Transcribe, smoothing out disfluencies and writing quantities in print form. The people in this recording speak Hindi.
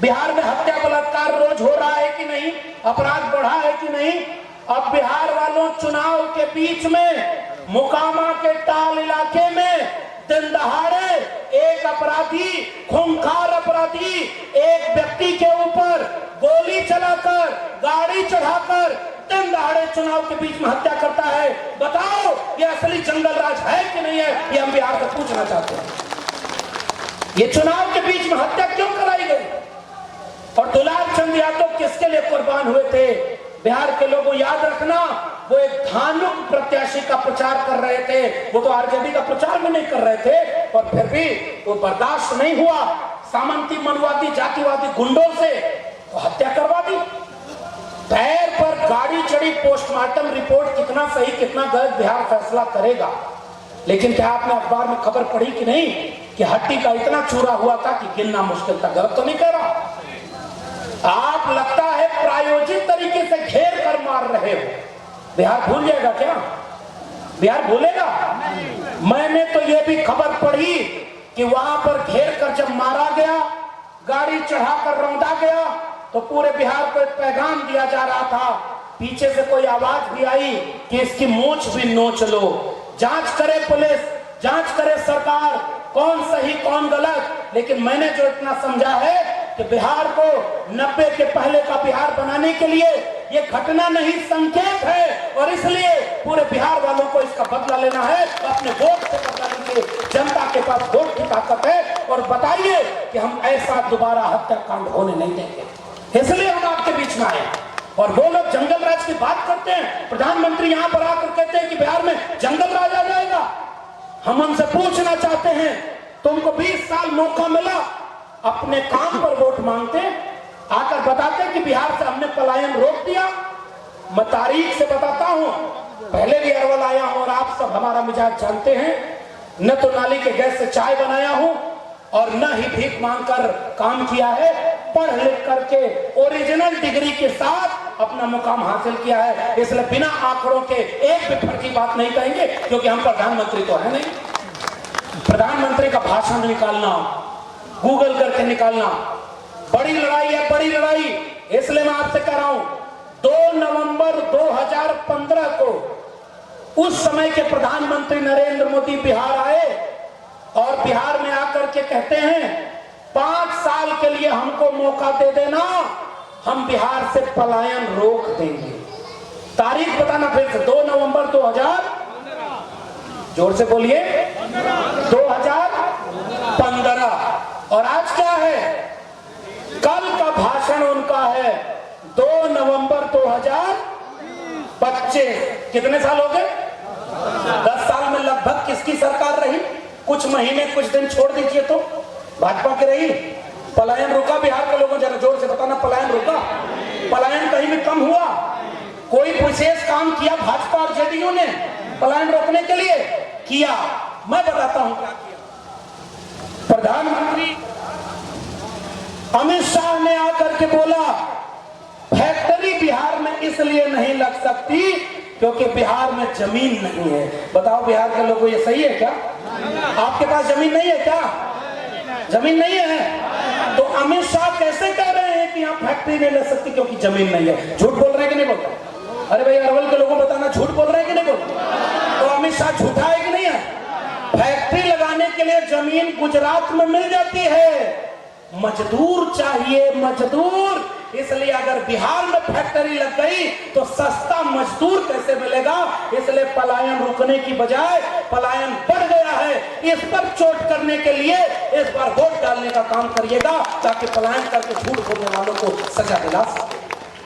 बिहार में हत्या बलात्कार रोज हो रहा है कि नहीं, अपराध बढ़ा है कि नहीं। अब बिहार वालों, चुनाव के बीच में मोकामा के टाल इलाके में दिन दहाड़े एक अपराधी, खूंखार अपराधी एक व्यक्ति के ऊपर गोली चलाकर, गाड़ी चढ़ाकर दिन दहाड़े चुनाव के बीच में हत्या करता है। बताओ ये असली जंगल राज है कि नहीं है, ये हम बिहार से पूछना चाहते हैं। ये चुनाव के बीच में हत्या क्यों कराई गई? और दुलार चंद यादव किसके लिए कुर्बान हुए थे? बिहार के लोगों याद रखना, वो एक धानुक प्रत्याशी का प्रचार कर रहे थे, वो तो आरजेडी का प्रचार भी नहीं कर रहे थे, और फिर भी वो बर्दाश्त नहीं हुआ सामंती मनवादी जातिवादी गुंडों से, तो हत्या करवा दी। पैर पर गाड़ी चढ़ी, पोस्टमार्टम रिपोर्ट कितना सही कितना गलत बिहार फैसला करेगा। लेकिन क्या आपने अखबार में खबर पढ़ी कि नहीं कि हड्डी का इतना चूरा हुआ था कि गिनना मुश्किल था? गलत तो नहीं कह रहा। आप लगता है प्रायोजित तरीके से घेर कर मार रहे हो। बिहार भूल जाएगा क्या? बिहार भूलेगा? मैंने तो यह भी खबर पढ़ी कि वहां पर घेर कर जब मारा गया, गाड़ी चढ़ाकर रौंदा गया, तो पूरे बिहार को एक पैगाम दिया जा रहा था। पीछे से कोई आवाज भी आई कि इसकी मूंछ भी नोच लो। जांच करे पुलिस, जांच करे सरकार, कौन सही कौन गलत। लेकिन मैंने जो इतना समझा है कि बिहार को 90 के पहले का बिहार बनाने के लिए ये घटना नहीं संकेत है, और इसलिए पूरे बिहार वालों को इसका बदला लेना है। अपने वोट से बदला लीजिए, जनता के पास वोट की ताकत है, और बताइए कि हम ऐसा दोबारा हत्याकांड होने नहीं देंगे। इसलिए हम आपके बीच में आए। और वो लोग जंगल राज की बात करते हैं, प्रधानमंत्री यहां पर आकर कहते हैं कि बिहार में जंगल राज आ जाएगा। हम उनसे पूछना चाहते हैं, तुमको 20 साल मौका मिला, अपने काम पर वोट मांगते, आकर बताते कि बिहार से हमने पलायन रोक दिया। मैं तारीख से बताता हूं, पहले भी अरवल आया हूं और आप सब हमारा मिजाज जानते हैं। न तो नाली के गैस से चाय बनाया हूं और न ही भीख मांगकर काम किया है। पढ़ लिख करके ओरिजिनल डिग्री के साथ अपना मुकाम हासिल किया है। इसलिए बिना आंकड़ों के एक भी फर्जी बात नहीं कहेंगे, क्योंकि हम प्रधानमंत्री तो है नहीं। प्रधानमंत्री का भाषण निकालना, गूगल करके निकालना बड़ी लड़ाई है, बड़ी लड़ाई। इसलिए मैं आपसे कह रहा हूं, 2 नवंबर 2015 को उस समय के प्रधानमंत्री नरेंद्र मोदी बिहार आए और बिहार में आकर के कहते हैं 5 साल के लिए हमको मौका दे देना, हम बिहार से पलायन रोक देंगे। तारीख बताना फिर से, 2 नवंबर 2000, जोर से बोलिए, 2015। और आज क्या है? कल का भाषण उनका है 2 नवंबर 2025। कितने साल हो गए? 10 साल में लगभग किसकी सरकार रही? कुछ महीने कुछ दिन छोड़ दीजिए तो भाजपा की रही। पलायन रुका बिहार के लोगों? जरा जोर से बताना, पलायन रुका? पलायन कहीं भी कम हुआ? कोई विशेष काम किया भाजपा और जेडीयू ने पलायन रोकने के लिए? किया। मैं बताता हूं क्या किया। प्रधानमंत्री अमित शाह ने आकर के बोला फैक्ट्री बिहार में इसलिए नहीं लग सकती क्योंकि बिहार में जमीन नहीं है। बताओ बिहार के लोगों, ये सही है क्या? आपके पास जमीन नहीं है क्या? जमीन नहीं है, तो अमित शाह कैसे कह रहे हैं कि यहाँ फैक्ट्री नहीं लग सकती क्योंकि जमीन नहीं है? झूठ बोल रहे हैं कि नहीं बोल रहे? अरे भाई अरवल के लोगों बताना, झूठ बोल रहे हैं कि नहीं बोल रहे? तो अमित शाह झूठा है कि नहीं है? फैक्ट्री लगाने के लिए जमीन गुजरात में मिल जाती है, मजदूर चाहिए, मजदूर। इसलिए अगर बिहार में फैक्ट्री लग गई तो सस्ता मजदूर कैसे मिलेगा? इसलिए पलायन रुकने की बजाय पलायन बढ़ गया है। इस पर चोट करने के लिए इस बार वोट डालने का काम करिएगा, ताकि पलायन करके झूठ बोलने वालों को सजा दिला सके।